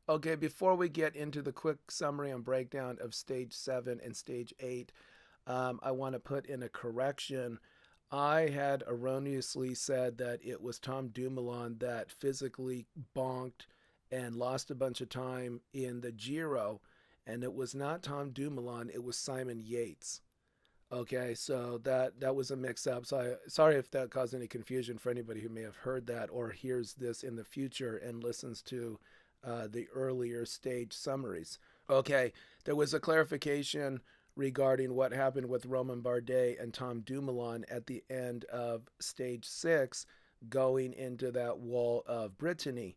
Okay, before we get into the quick summary and breakdown of stage 7 and stage 8, I want to put in a correction. I had erroneously said that it was Tom Dumoulin that physically bonked and lost a bunch of time in the Giro, and it was not Tom Dumoulin, it was Simon Yates. Okay, so that was a mix-up. So sorry if that caused any confusion for anybody who may have heard that or hears this in the future and listens to the earlier stage summaries. Okay, there was a clarification regarding what happened with Roman Bardet and Tom Dumoulin at the end of stage 6 going into that wall of Brittany.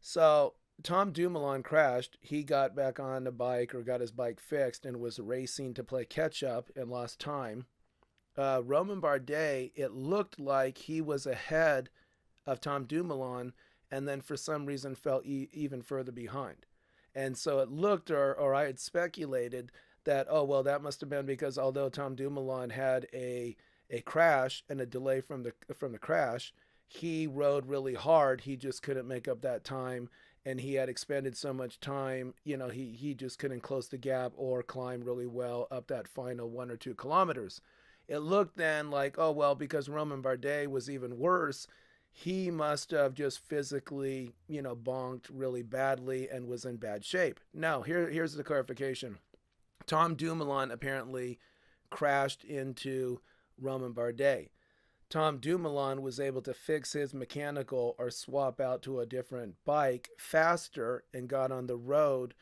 So Tom Dumoulin crashed. He got back on the bike or got his bike fixed and was racing to play catch up and lost time. Roman Bardet, it looked like he was ahead of Tom Dumoulin and then for some reason fell even further behind. And so it looked, or I had speculated that, oh, well, that must have been because although Tom Dumoulin had a crash and a delay from the crash, he rode really hard. He just couldn't make up that time, and he had expended so much time. He just couldn't close the gap or climb really well up that final 1 or 2 kilometers. It looked then like, oh well, because Roman Bardet was even worse, he must have just physically, bonked really badly and was in bad shape. Now, here's the clarification. Tom Dumoulin apparently crashed into Roman Bardet. Tom Dumoulin was able to fix his mechanical or swap out to a different bike faster and got on the road.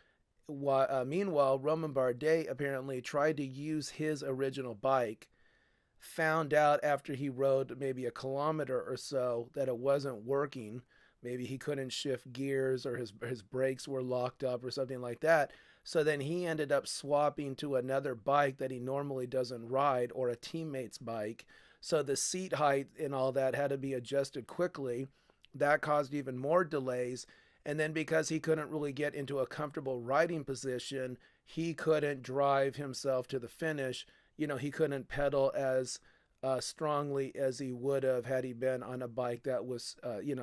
Meanwhile, Roman Bardet apparently tried to use his original bike, found out after he rode maybe a kilometer or so that it wasn't working. Maybe he couldn't shift gears or his brakes were locked up or something like that. So then he ended up swapping to another bike that he normally doesn't ride or a teammate's bike. So the seat height and all that had to be adjusted quickly. That caused even more delays. And then because he couldn't really get into a comfortable riding position, he couldn't drive himself to the finish. He couldn't pedal as strongly as he would have had he been on a bike that was,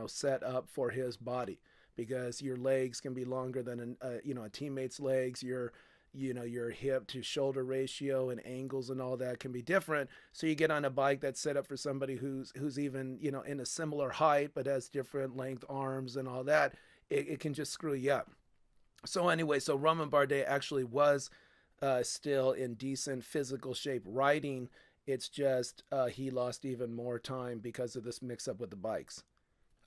set up for his body. Because your legs can be longer than a teammate's legs. Your hip to shoulder ratio and angles and all that can be different. So you get on a bike that's set up for somebody who's even in a similar height but has different length arms and all that. It can just screw you up. So anyway, so Roman Bardet actually was still in decent physical shape riding. It's just he lost even more time because of this mix up with the bikes.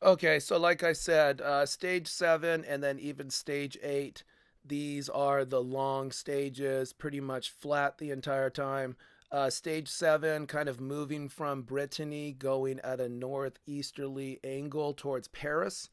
Okay, so like I said, stage 7 and then even stage 8, these are the long stages, pretty much flat the entire time. Stage 7, kind of moving from Brittany, going at a northeasterly angle towards Paris.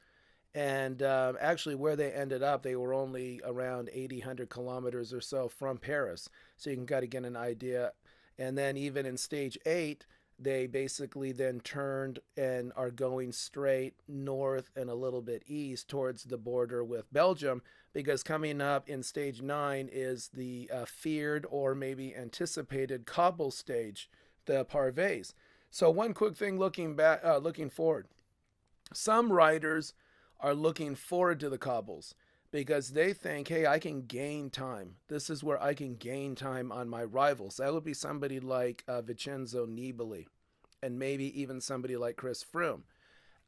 And actually, where they ended up, they were only around 80, 100 kilometers or so from Paris. So you can kind of get an idea. And then, even in stage 8, they basically then turned and are going straight north and a little bit east towards the border with Belgium, because coming up in stage 9 is the feared or maybe anticipated cobble stage, the parvets. So, one quick thing looking forward. Some riders are looking forward to the cobbles because they think, hey, I can gain time. This is where I can gain time on my rivals. That would be somebody like Vincenzo Nibali and maybe even somebody like Chris Froome.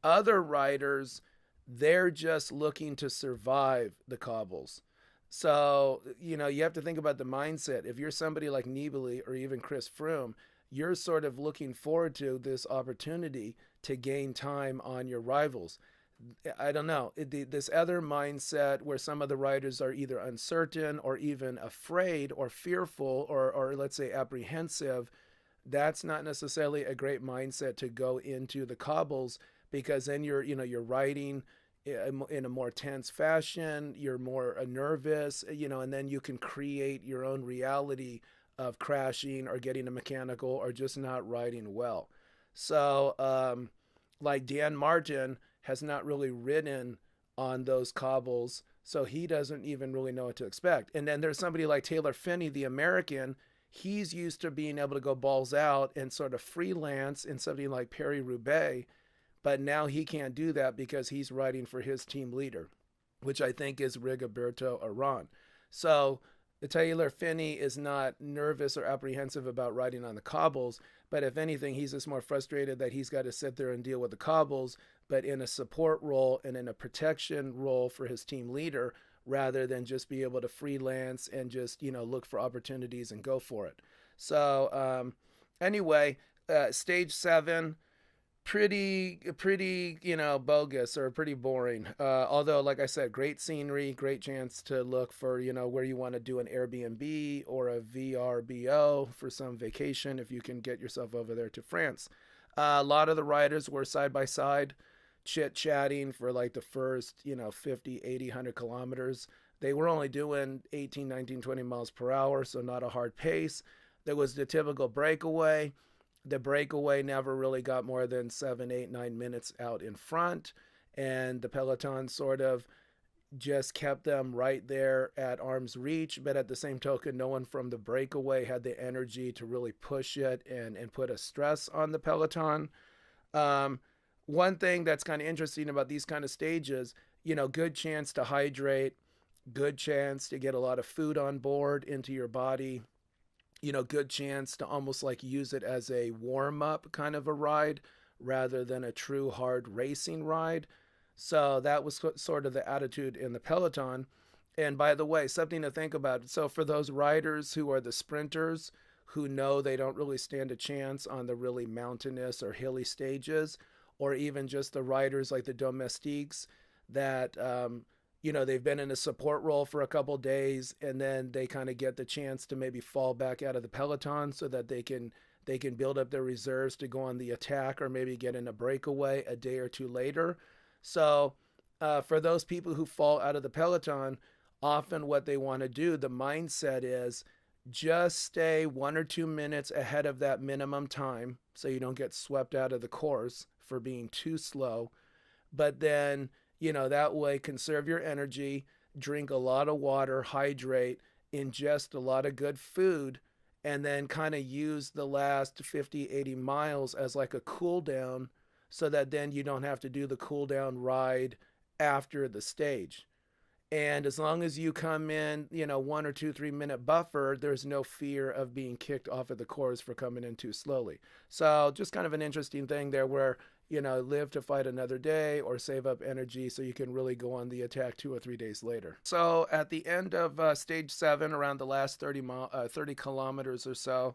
Other riders, they're just looking to survive the cobbles. So, you have to think about the mindset. If you're somebody like Nibali or even Chris Froome, you're sort of looking forward to this opportunity to gain time on your rivals. I don't know, this other mindset where some of the riders are either uncertain or even afraid or fearful or let's say apprehensive. That's not necessarily a great mindset to go into the cobbles, because then you're riding in a more tense fashion. You're more nervous, and then you can create your own reality of crashing or getting a mechanical or just not riding well. So, like Dan Martin has not really ridden on those cobbles, so he doesn't even really know what to expect. And then there's somebody like Taylor Phinney, the American. He's used to being able to go balls out and sort of freelance in something like Paris Roubaix, but now he can't do that because he's riding for his team leader. which I think is Rigoberto Urán. So Taylor Phinney is not nervous or apprehensive about riding on the cobbles, but if anything, he's just more frustrated that he's got to sit there and deal with the cobbles, but in a support role and in a protection role for his team leader, rather than just be able to freelance and just look for opportunities and go for it. So anyway, stage 7, pretty bogus or pretty boring, although like I said, great scenery, great chance to look for where you want to do an Airbnb or a VRBO for some vacation if you can get yourself over there to France. A lot of the riders were side by side chit chatting for like the first 50, 80, 100 kilometers. They were only doing 18, 19, 20 miles per hour, so not a hard pace. There was the typical breakaway. The breakaway never really got more than 7, 8, 9 minutes out in front, and the peloton sort of just kept them right there at arm's reach. But at the same token, no one from the breakaway had the energy to really push it and put a stress on the peloton. One thing that's kind of interesting about these kind of stages, good chance to hydrate, good chance to get a lot of food on board into your body, good chance to almost like use it as a warm up kind of a ride rather than a true hard racing ride. So that was sort of the attitude in the peloton. And by the way, something to think about. So for those riders who are the sprinters who know they don't really stand a chance on the really mountainous or hilly stages, or even just the riders like the domestiques that they've been in a support role for a couple days, and then they kind of get the chance to maybe fall back out of the peloton so that they can build up their reserves to go on the attack or maybe get in a breakaway a day or two later. So for those people who fall out of the peloton, often what they want to do, the mindset is just stay 1 or 2 minutes ahead of that minimum time so you don't get swept out of the course for being too slow. But then that way conserve your energy, drink a lot of water, hydrate, ingest a lot of good food, and then kind of use the last 50, 80 miles as like a cool down so that then you don't have to do the cool down ride after the stage. And as long as you come in, 1 or 2, 3 minute buffer, there's no fear of being kicked off of the course for coming in too slowly. So just kind of an interesting thing there where, live to fight another day or save up energy so you can really go on the attack 2 or 3 days later. So at the end of stage 7, around the last 30 kilometers or so,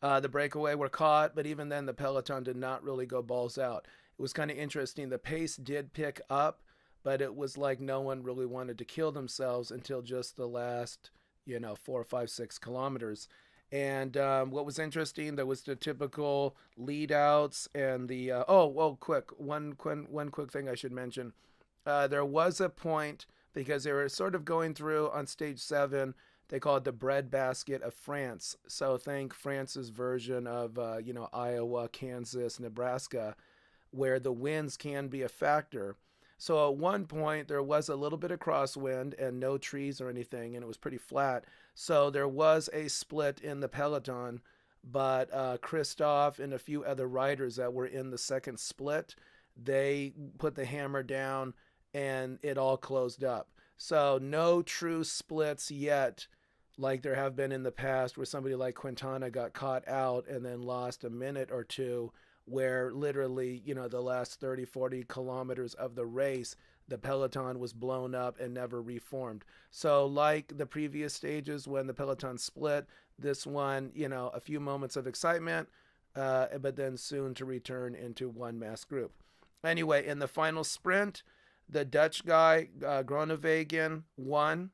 the breakaway were caught, but even then the peloton did not really go balls out. It was kind of interesting. The pace did pick up, but it was like no one really wanted to kill themselves until just the last, 4, 5, 6 kilometers. And what was interesting, there was the typical lead outs and the one quick thing I should mention. There was a point because they were sort of going through on stage 7. They call it the breadbasket of France. So think France's version of Iowa, Kansas, Nebraska, where the winds can be a factor. So at one point there was a little bit of crosswind and no trees or anything, and it was pretty flat. So there was a split in the peloton, but Christoph and a few other riders that were in the second split, they put the hammer down and it all closed up. So no true splits yet, like there have been in the past where somebody like Quintana got caught out and then lost a minute or two, where literally, the last 30, 40 kilometers of the race, the peloton was blown up and never reformed. So like the previous stages when the peloton split, this one, a few moments of excitement, but then soon to return into one mass group. Anyway, in the final sprint, the Dutch guy, Groenewegen, won.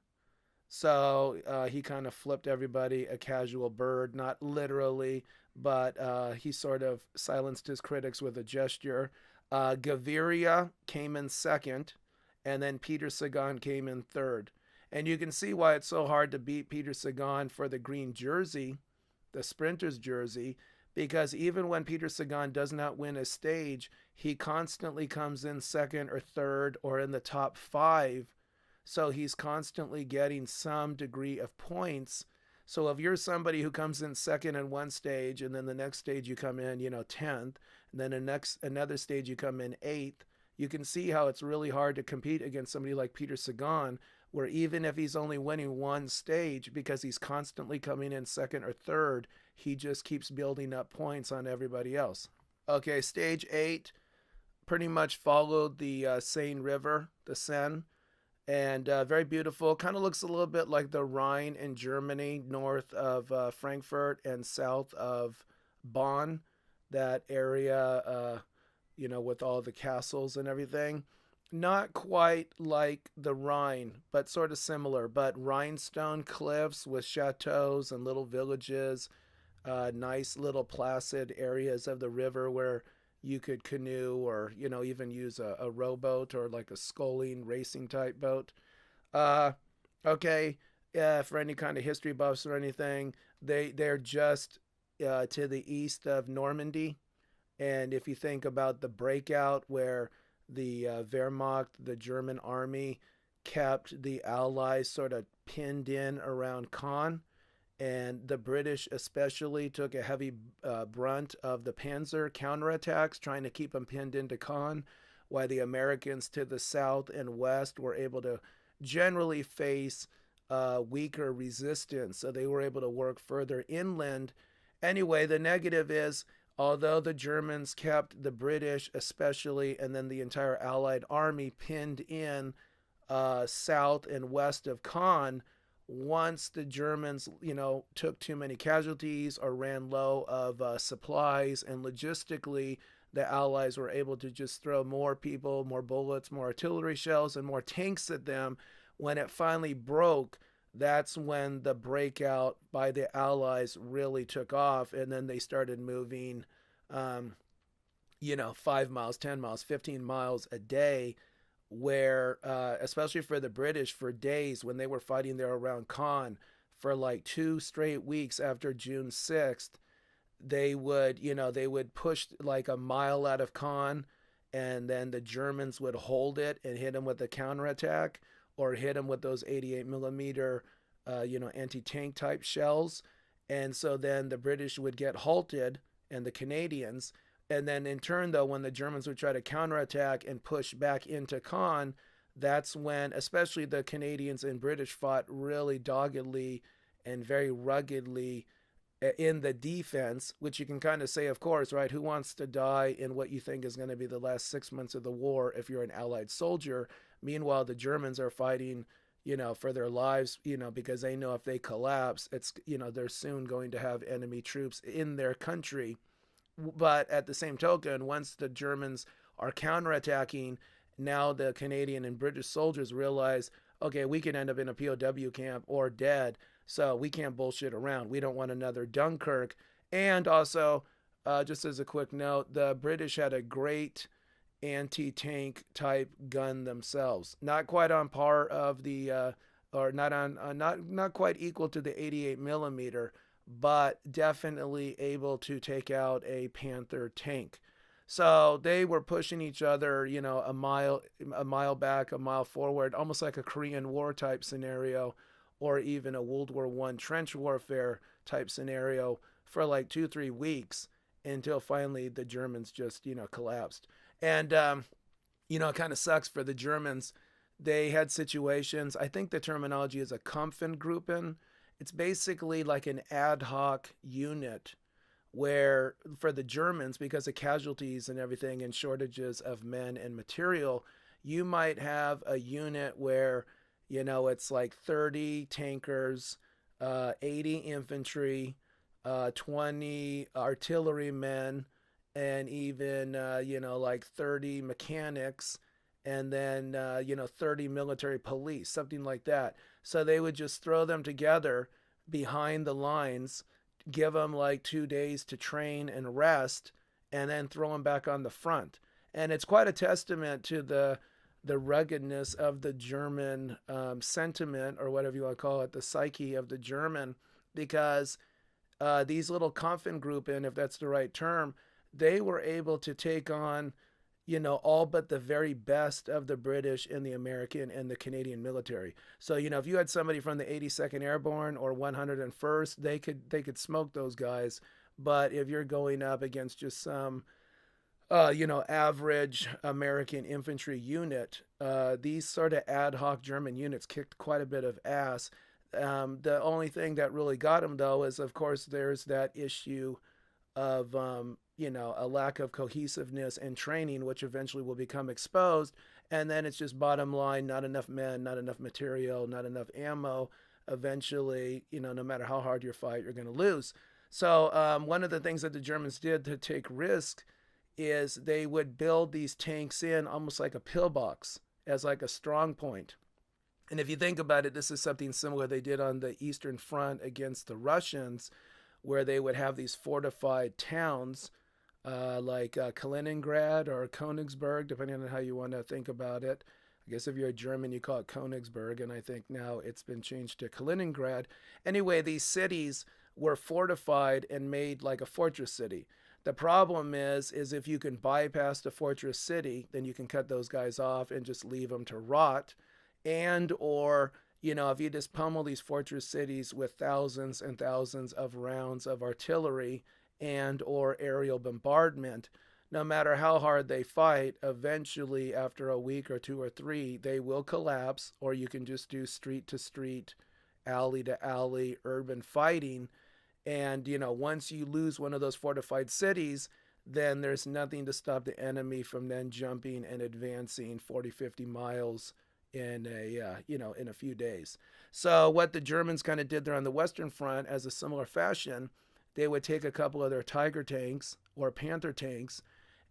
So he kind of flipped everybody a casual bird, not literally, but he sort of silenced his critics with a gesture. Gaviria came in second, and then Peter Sagan came in third. And you can see why it's so hard to beat Peter Sagan for the green jersey, the sprinter's jersey, because even when Peter Sagan does not win a stage, he constantly comes in second or third or in the top 5. So he's constantly getting some degree of points. So if you're somebody who comes in second in one stage, and then the next stage you come in, 10th, and then another stage you come in 8th, you can see how it's really hard to compete against somebody like Peter Sagan, where even if he's only winning one stage because he's constantly coming in second or third, he just keeps building up points on everybody else. Okay, stage eight pretty much followed the Seine River, the Seine, and very beautiful. Kind of looks a little bit like the Rhine in Germany, north of Frankfurt and south of Bonn, that area, with all the castles and everything. Not quite like the Rhine, but sort of similar. But rhinestone cliffs with chateaus and little villages, nice little placid areas of the river where you could canoe or even use a rowboat or like a sculling racing type boat. Uh, okay, for any kind of history buffs or anything, they're just to the east of Normandy, and if you think about the breakout where the Wehrmacht, the German army, kept the Allies sort of pinned in around Caen, and the British especially took a heavy brunt of the Panzer counterattacks, trying to keep them pinned into Caen, while the Americans to the south and west were able to generally face weaker resistance, so they were able to work further inland. Anyway, the negative is, although the Germans kept the British especially and then the entire Allied army pinned in south and west of Caen, once the Germans, took too many casualties or ran low of supplies, and logistically, the Allies were able to just throw more people, more bullets, more artillery shells, and more tanks at them. When it finally broke, that's when the breakout by the Allies really took off, and then they started moving, 5 miles, 10 miles, 15 miles a day, where, especially for the British, for days when they were fighting there around Caen, for like 2 straight weeks after June 6th, they would push like a mile out of Caen, and then the Germans would hold it and hit them with a counterattack or hit them with those 88 millimeter, anti-tank type shells. And so then the British would get halted and the Canadians. And then in turn, though, when the Germans would try to counterattack and push back into Caen, that's when especially the Canadians and British fought really doggedly and very ruggedly in the defense, which you can kind of say, of course, right? Who wants to die in what you think is going to be the last 6 months of the war if you're an Allied soldier? Meanwhile, the Germans are fighting, for their lives, because they know if they collapse, they're soon going to have enemy troops in their country. But at the same token, once the Germans are counterattacking, now the Canadian and British soldiers realize, okay, we could end up in a POW camp or dead, so we can't bullshit around. We don't want another Dunkirk. And also, just as a quick note, the British had a great anti-tank type gun themselves. Not quite on par of the, or not on, not quite equal to the 88 millimeter, but definitely able to take out a Panther tank. So they were pushing each other, a mile back, a mile forward, almost like a Korean War type scenario, or even a World War I trench warfare type scenario for like 2-3 weeks until finally the Germans just, collapsed. And, it kind of sucks for the Germans. They had situations, I think the terminology is a Kampfengruppen. It's basically like an ad hoc unit where for the Germans, because of casualties and everything and shortages of men and material, you might have a unit where, it's like 30 tankers, 80 infantry, 20 artillerymen, and even, like 30 mechanics, and then, 30 military police, something like that. So they would just throw them together behind the lines, give them like 2 days to train and rest, and then throw them back on the front. And it's quite a testament to the ruggedness of the German sentiment, or whatever you want to call it, the psyche of the German, because these little Kampfengruppen, if that's the right term, they were able to take on, all but the very best of the British and the American and the Canadian military. So, if you had somebody from the 82nd Airborne or 101st, they could smoke those guys. But if you're going up against just some average American infantry unit. These sort of ad hoc German units kicked quite a bit of ass. The only thing that really got them, though, is of course there's that issue of a lack of cohesiveness and training, which eventually will become exposed. And then it's just bottom line: not enough men, not enough material, not enough ammo. Eventually, no matter how hard you fight, you're going to lose. So one of the things that the Germans did to take risk is they would build these tanks in almost like a pillbox as like a strong point. And if you think about it, this is something similar they did on the Eastern Front against the Russians, where they would have these fortified towns like Kaliningrad or Königsberg, depending on how you want to think about it. I guess if you're a German, you call it Königsberg, and I think now it's been changed to Kaliningrad. Anyway, these cities were fortified and made like a fortress city. The problem is if you can bypass the fortress city, then you can cut those guys off and just leave them to rot. And or if you just pummel these fortress cities with thousands and thousands of rounds of artillery and or aerial bombardment, no matter how hard they fight, eventually after a week or two or three, they will collapse, or you can just do street to street, alley to alley urban fighting. And, once you lose one of those fortified cities, then there's nothing to stop the enemy from then jumping and advancing 40, 50 miles in a few days. So what the Germans kind of did there on the Western Front, as a similar fashion, they would take a couple of their Tiger tanks or Panther tanks,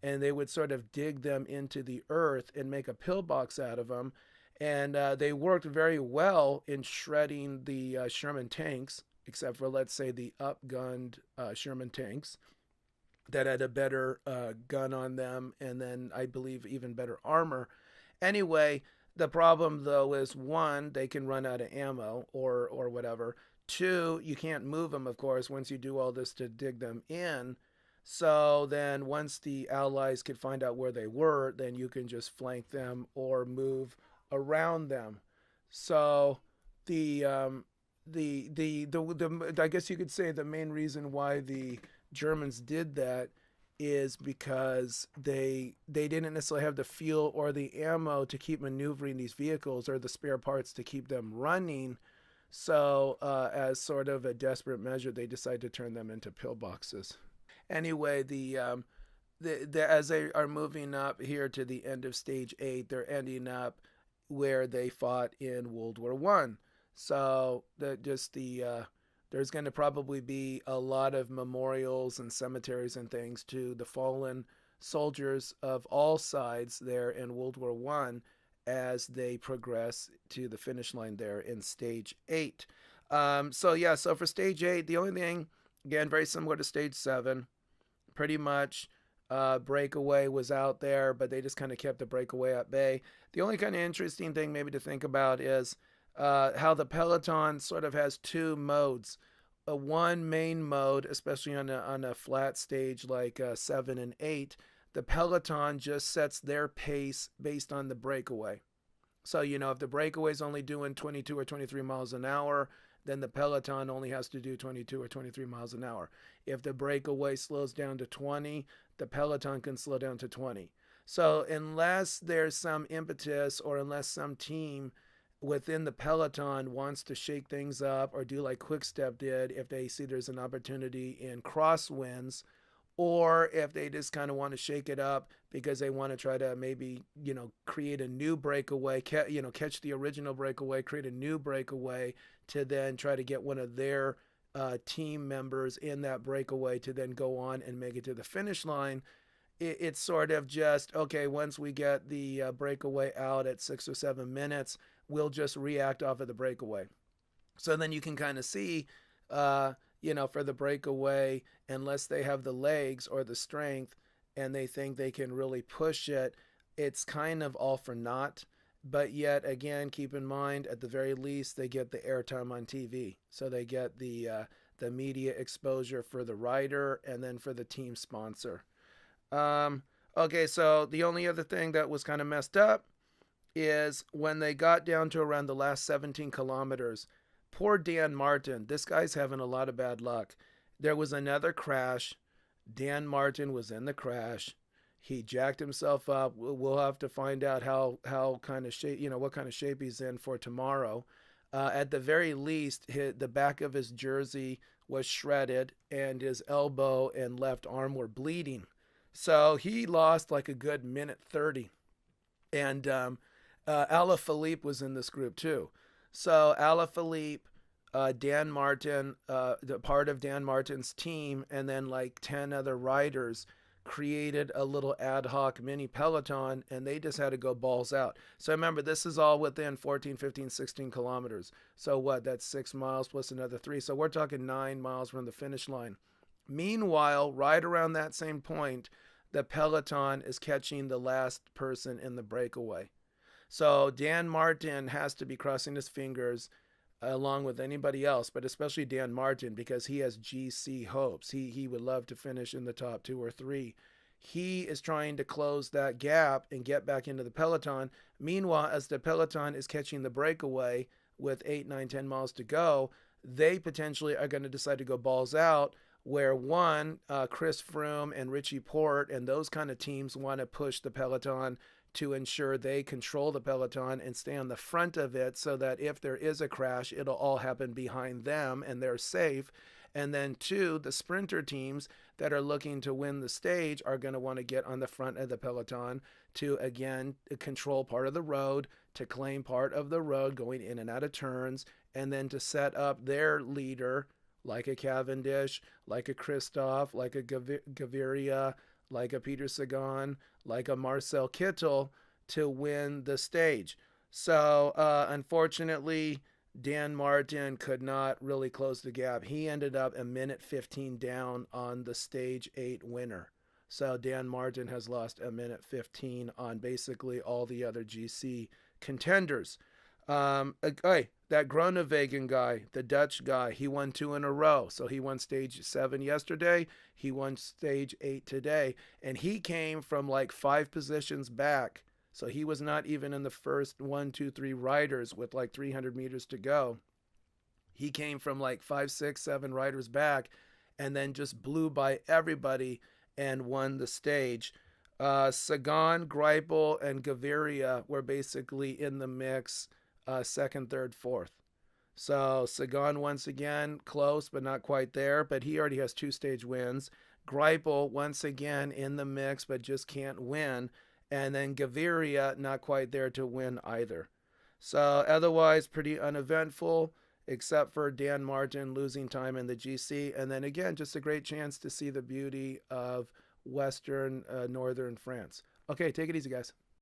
and they would sort of dig them into the earth and make a pillbox out of them. And they worked very well in shredding the Sherman tanks, except for, let's say, the upgunned Sherman tanks that had a better gun on them, and then I believe even better armor. Anyway, the problem though is, one, they can run out of ammo or whatever. Two, you can't move them, of course, once you do all this to dig them in. So then once the Allies could find out where they were, then you can just flank them or move around them. So the I guess you could say the main reason why the Germans did that is because they didn't necessarily have the fuel or the ammo to keep maneuvering these vehicles, or the spare parts to keep them running. So, as sort of a desperate measure, they decided to turn them into pillboxes. Anyway, as they are moving up here to the end of stage 8, they're ending up where they fought in World War One. So there's going to probably be a lot of memorials and cemeteries and things to the fallen soldiers of all sides there in World War One as they progress to the finish line there in stage 8. So for stage 8, the only thing, again, very similar to stage 7, pretty much breakaway was out there, but they just kind of kept the breakaway at bay. The only kind of interesting thing maybe to think about is how the peloton sort of has two modes. One main mode, especially on a flat stage like 7 and 8, the peloton just sets their pace based on the breakaway. So, if the breakaway is only doing 22 or 23 miles an hour, then the peloton only has to do 22 or 23 miles an hour. If the breakaway slows down to 20, the peloton can slow down to 20. So unless there's some impetus, or unless some team within the peloton wants to shake things up or do like Quickstep did, if they see there's an opportunity in crosswinds, or if they just kind of want to shake it up because they want to try to maybe create a new breakaway, catch the original breakaway, create a new breakaway to then try to get one of their team members in that breakaway to then go on and make it to the finish line. It's sort of just, okay, once we get the breakaway out at 6 or 7 minutes, we'll just react off of the breakaway. So then you can kind of see, for the breakaway, unless they have the legs or the strength and they think they can really push it, it's kind of all for naught. But yet again, keep in mind, at the very least, they get the airtime on TV. So they get the media exposure for the rider and then for the team sponsor. Okay, so the only other thing that was kind of messed up is when they got down to around the last 17 kilometers, poor Dan Martin, this guy's having a lot of bad luck. There was another crash. Dan Martin was in the crash. He jacked himself up. We'll have to find out how kind of shape, what kind of shape he's in for tomorrow. At the very least, the back of his jersey was shredded, and his elbow and left arm were bleeding. So he lost like a good minute 30. And Alaphilippe was in this group too. So Alaphilippe, Dan Martin, the part of Dan Martin's team, and then like 10 other riders created a little ad hoc mini peloton, and they just had to go balls out. So remember, this is all within 14, 15, 16 kilometers. So what? That's 6 miles plus another 3. So we're talking 9 miles from the finish line. Meanwhile, right around that same point, the peloton is catching the last person in the breakaway. So Dan Martin has to be crossing his fingers along with anybody else, but especially Dan Martin, because he has GC hopes. He would love to finish in the top 2 or 3. He is trying to close that gap and get back into the peloton. Meanwhile, as the peloton is catching the breakaway with 8, 9, 10 miles to go, they potentially are going to decide to go balls out, where one, Chris Froome and Richie Porte and those kind of teams want to push the peloton to ensure they control the peloton and stay on the front of it, so that if there is a crash, it'll all happen behind them and they're safe. And then 2, the sprinter teams that are looking to win the stage are going to want to get on the front of the peloton to, again, control part of the road, to claim part of the road going in and out of turns, and then to set up their leader, like a Cavendish, like a Christoph, like a Gaviria, like a Peter Sagan, like a Marcel Kittel, to win the stage. So unfortunately, Dan Martin could not really close the gap. He ended up a minute 15 down on the stage 8 winner. So Dan Martin has lost a minute 15 on basically all the other GC contenders. Hey, that Groenewegen guy, the Dutch guy, he won 2 in a row. So he won stage 7 yesterday. He won stage 8 today. And he came from like 5 positions back. So he was not even in the first 1, 2, 3 riders with like 300 meters to go. He came from like 5, 6, 7 riders back, and then just blew by everybody and won the stage. Sagan, Greipel, and Gaviria were basically in the mix, second, third, fourth. So Sagan, once again, close but not quite there, but he already has 2 stage wins. Greipel, once again, in the mix but just can't win. And then Gaviria, not quite there to win either. So otherwise, pretty uneventful, except for Dan Martin losing time in the GC. And then again, just a great chance to see the beauty of Western, Northern France. Okay, take it easy, guys.